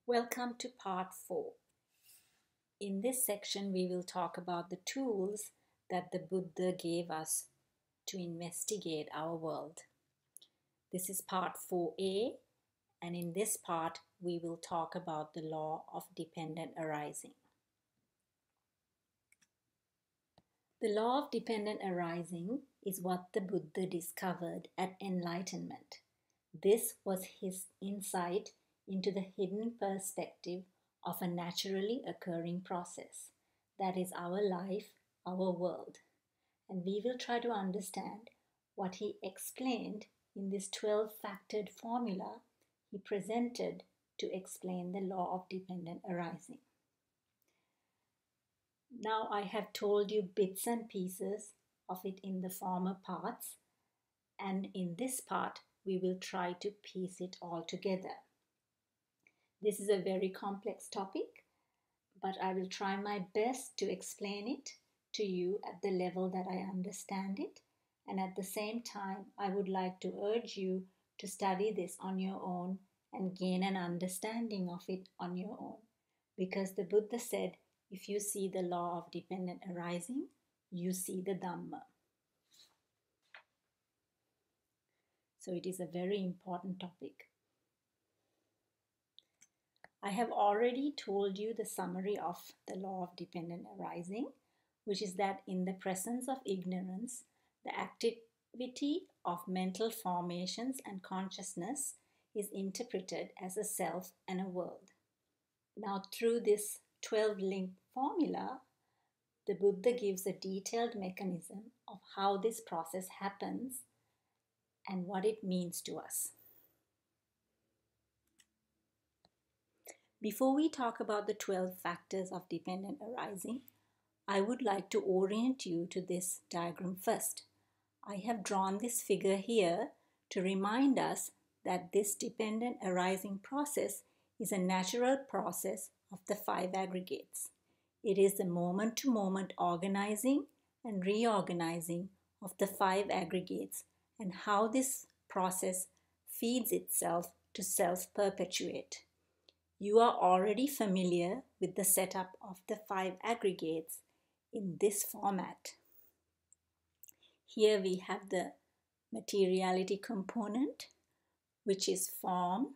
Welcome to part 4. In this section, we will talk about the tools that the Buddha gave us to investigate our world. This is part 4a, and in this part, we will talk about the law of dependent arising. The law of dependent arising is what the Buddha discovered at enlightenment. This was his insight into the hidden perspective of a naturally occurring process, that is our life, our world. And we will try to understand what he explained in this 12-factored formula he presented to explain the law of dependent arising. Now I have told you bits and pieces of it in the former parts, and in this part we will try to piece it all together. This is a very complex topic, but I will try my best to explain it to you at the level that I understand it, and at the same time I would like to urge you to study this on your own and gain an understanding of it on your own, because the Buddha said, if you see the law of dependent arising, you see the Dhamma. So it is a very important topic. I have already told you the summary of the law of dependent arising, which is that in the presence of ignorance, the activity of mental formations and consciousness is interpreted as a self and a world. Now, through this 12-link formula, the Buddha gives a detailed mechanism of how this process happens and what it means to us. Before we talk about the 12 factors of dependent arising, I would like to orient you to this diagram first. I have drawn this figure here to remind us that this dependent arising process is a natural process of the 5 aggregates. It is the moment-to-moment organizing and reorganizing of the 5 aggregates and how this process feeds itself to self-perpetuate. You are already familiar with the setup of the 5 aggregates in this format. Here we have the materiality component, which is form,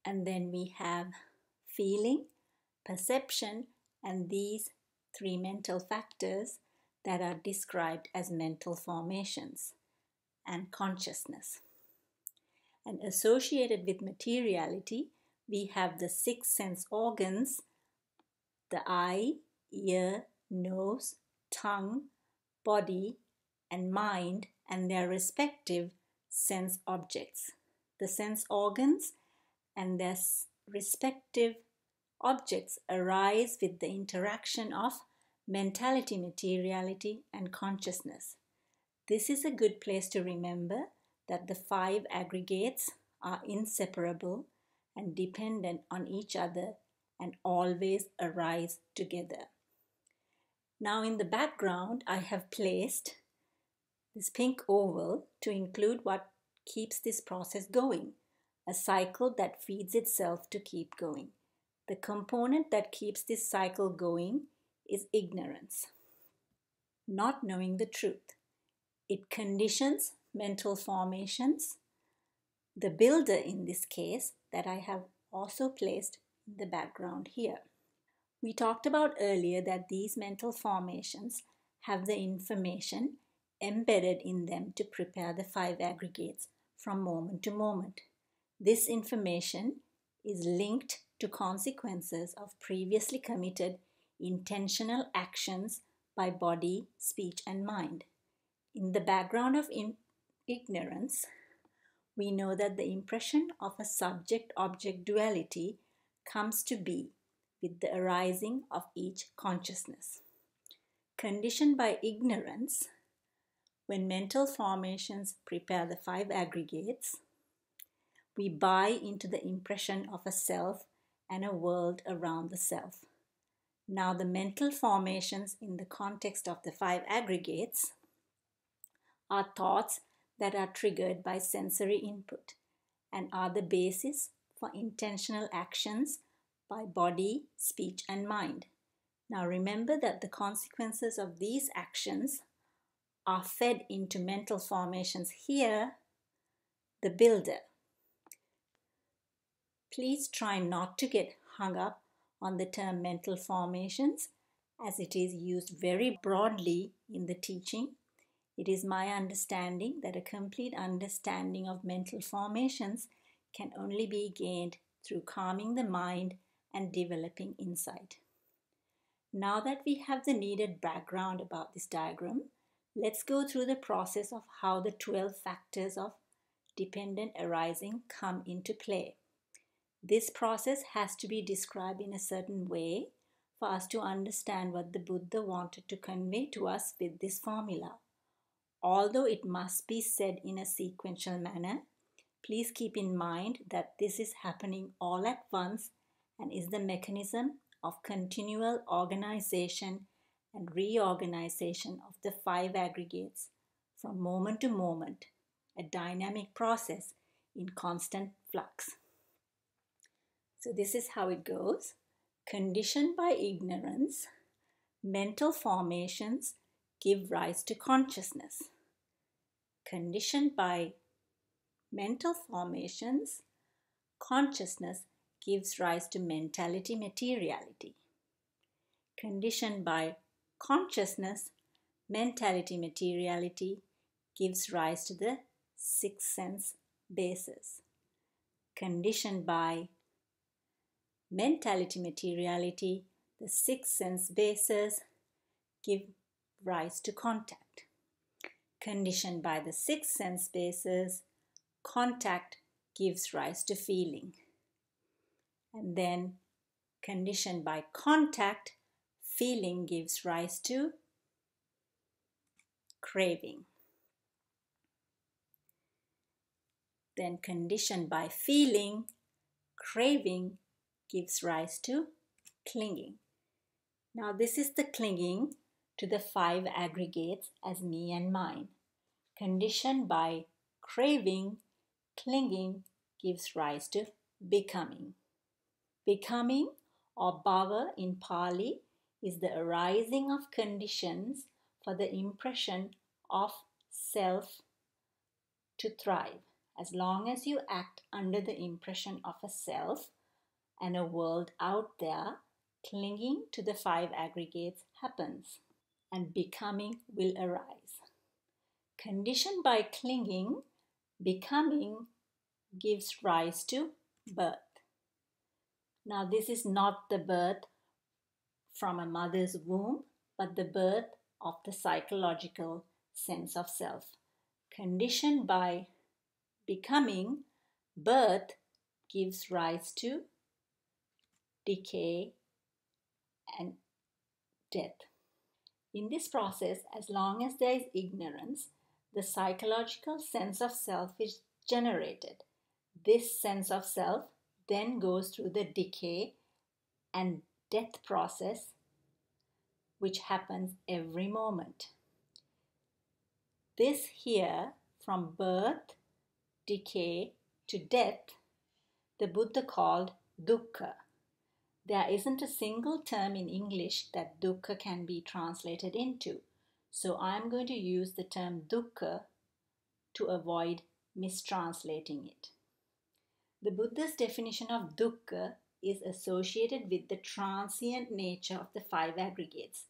and then we have feeling, perception, and these 3 mental factors that are described as mental formations and consciousness. And associated with materiality, we have the 6 sense organs, the eye, ear, nose, tongue, body, and mind, and their respective sense objects. The sense organs and their respective objects arise with the interaction of mentality, materiality, and consciousness. This is a good place to remember that the 5 aggregates are inseparable and dependent on each other and always arise together. Now in the background, I have placed this pink oval to include what keeps this process going, a cycle that feeds itself to keep going. The component that keeps this cycle going is ignorance, not knowing the truth. It conditions mental formations. The builder in this case that I have also placed in the background here. We talked about earlier that these mental formations have the information embedded in them to prepare the 5 aggregates from moment to moment. This information is linked to consequences of previously committed intentional actions by body, speech, and mind. In the background of ignorance, we know that the impression of a subject-object duality comes to be with the arising of each consciousness. Conditioned by ignorance, when mental formations prepare the 5 aggregates, we buy into the impression of a self and a world around the self. Now the mental formations in the context of the 5 aggregates are thoughts that are triggered by sensory input and are the basis for intentional actions by body, speech, and mind. Now remember that the consequences of these actions are fed into mental formations here, the builder. Please try not to get hung up on the term mental formations as it is used very broadly in the teaching. It is my understanding that a complete understanding of mental formations can only be gained through calming the mind and developing insight. Now that we have the needed background about this diagram, let's go through the process of how the 12 factors of dependent arising come into play. This process has to be described in a certain way for us to understand what the Buddha wanted to convey to us with this formula. Although it must be said in a sequential manner, please keep in mind that this is happening all at once and is the mechanism of continual organization and reorganization of the 5 aggregates from moment to moment, a dynamic process in constant flux. So this is how it goes. Conditioned by ignorance, mental formations give rise to consciousness. Conditioned by mental formations, consciousness gives rise to mentality materiality. Conditioned by consciousness, mentality materiality gives rise to the 6 sense bases. Conditioned by mentality materiality, the 6 sense bases give rise to contact. Conditioned by the 6 sense bases, contact gives rise to feeling. And then conditioned by contact, feeling gives rise to craving. Then conditioned by feeling, craving gives rise to clinging. Now this is the clinging to the 5 aggregates as me and mine. Conditioned by craving, clinging gives rise to becoming. Becoming, or bhava in Pali, is the arising of conditions for the impression of self to thrive. As long as you act under the impression of a self and a world out there, clinging to the 5 aggregates happens and becoming will arise. Conditioned by clinging, becoming gives rise to birth. Now this is not the birth from a mother's womb, but the birth of the psychological sense of self. Conditioned by becoming, birth gives rise to decay and death. In this process, as long as there is ignorance, the psychological sense of self is generated. This sense of self then goes through the decay and death process, which happens every moment. This here, from birth, decay to death, the Buddha called dukkha. There isn't a single term in English that dukkha can be translated into, so I'm going to use the term dukkha to avoid mistranslating it. The Buddha's definition of dukkha is associated with the transient nature of the 5 aggregates,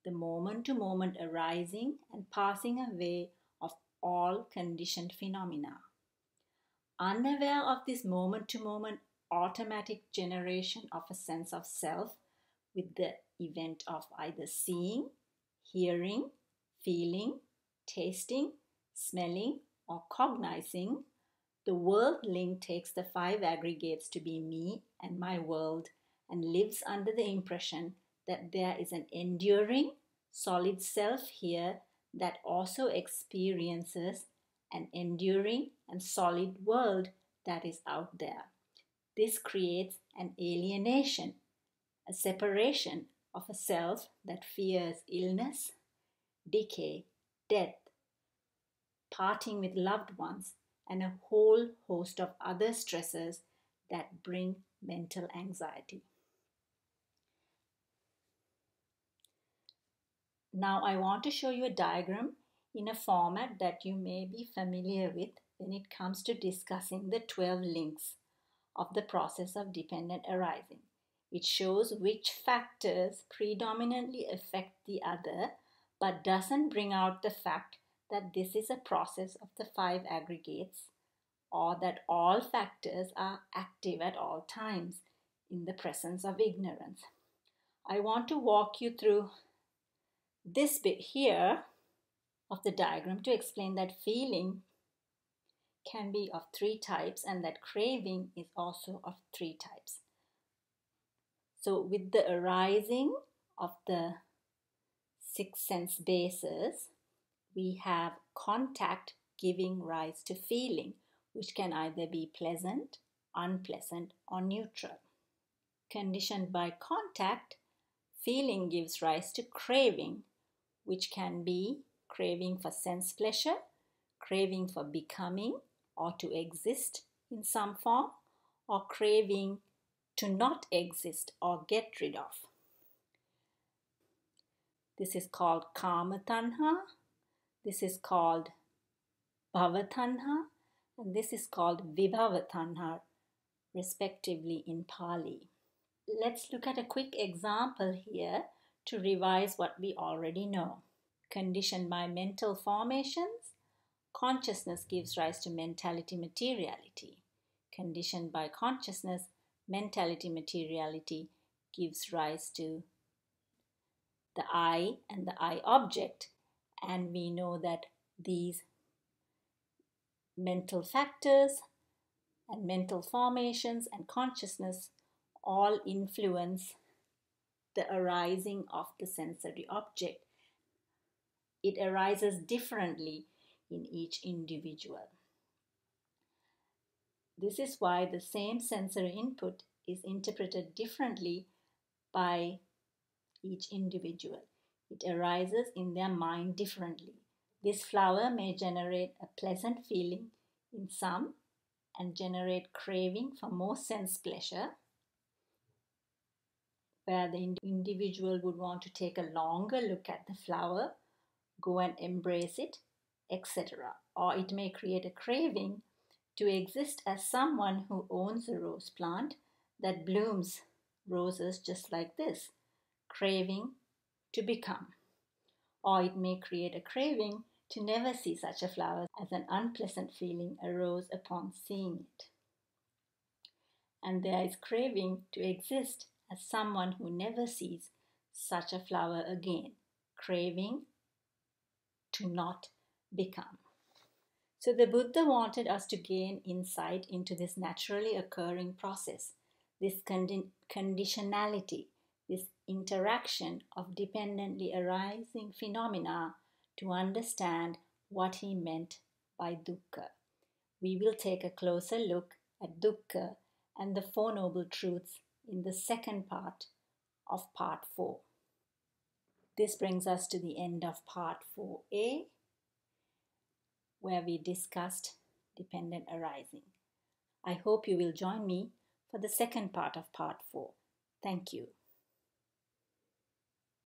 the moment-to-moment arising and passing away of all conditioned phenomena. Unaware of this moment-to-moment automatic generation of a sense of self with the event of either seeing, hearing, feeling, tasting, smelling, or cognizing, the worldling takes the 5 aggregates to be me and my world and lives under the impression that there is an enduring, solid self here that also experiences an enduring and solid world that is out there. This creates an alienation, a separation of a self that fears illness, decay, death, parting with loved ones, and a whole host of other stresses that bring mental anxiety. Now I want to show you a diagram in a format that you may be familiar with when it comes to discussing the 12 links of the process of dependent arising. It shows which factors predominantly affect the other, but doesn't bring out the fact that this is a process of the 5 aggregates, or that all factors are active at all times in the presence of ignorance. I want to walk you through this bit here of the diagram to explain that feeling can be of 3 types and that craving is also of 3 types. So with the arising of the 6 sense bases, we have contact giving rise to feeling, which can either be pleasant, unpleasant, or neutral. Conditioned by contact, feeling gives rise to craving, which can be craving for sense pleasure, craving for becoming or to exist in some form, or craving to not exist or get rid of. This is called kama tanha, this is called bhava tanha, and this is called vibhava tanha, respectively in Pali. Let's look at a quick example here to revise what we already know. Conditioned by mental formations, consciousness gives rise to mentality materiality. Conditioned by consciousness, mentality materiality gives rise to the I and the I object, and we know that these mental factors and mental formations and consciousness all influence the arising of the sensory object. It arises differently in each individual. This is why the same sensory input is interpreted differently by each individual. It arises in their mind differently. This flower may generate a pleasant feeling in some and generate craving for more sense pleasure, where the individual would want to take a longer look at the flower, go and embrace it, etc. Or it may create a craving to exist as someone who owns a rose plant that blooms roses just like this, craving to become. Or it may create a craving to never see such a flower, as an unpleasant feeling arose upon seeing it. And there is craving to exist as someone who never sees such a flower again, craving to not become. So the Buddha wanted us to gain insight into this naturally occurring process, this conditionality, this interaction of dependently arising phenomena, to understand what he meant by dukkha. We will take a closer look at dukkha and the Four Noble Truths in the second part of part 4. This brings us to the end of part 4a, where we discussed dependent arising. I hope you will join me for the second part of part 4. Thank you.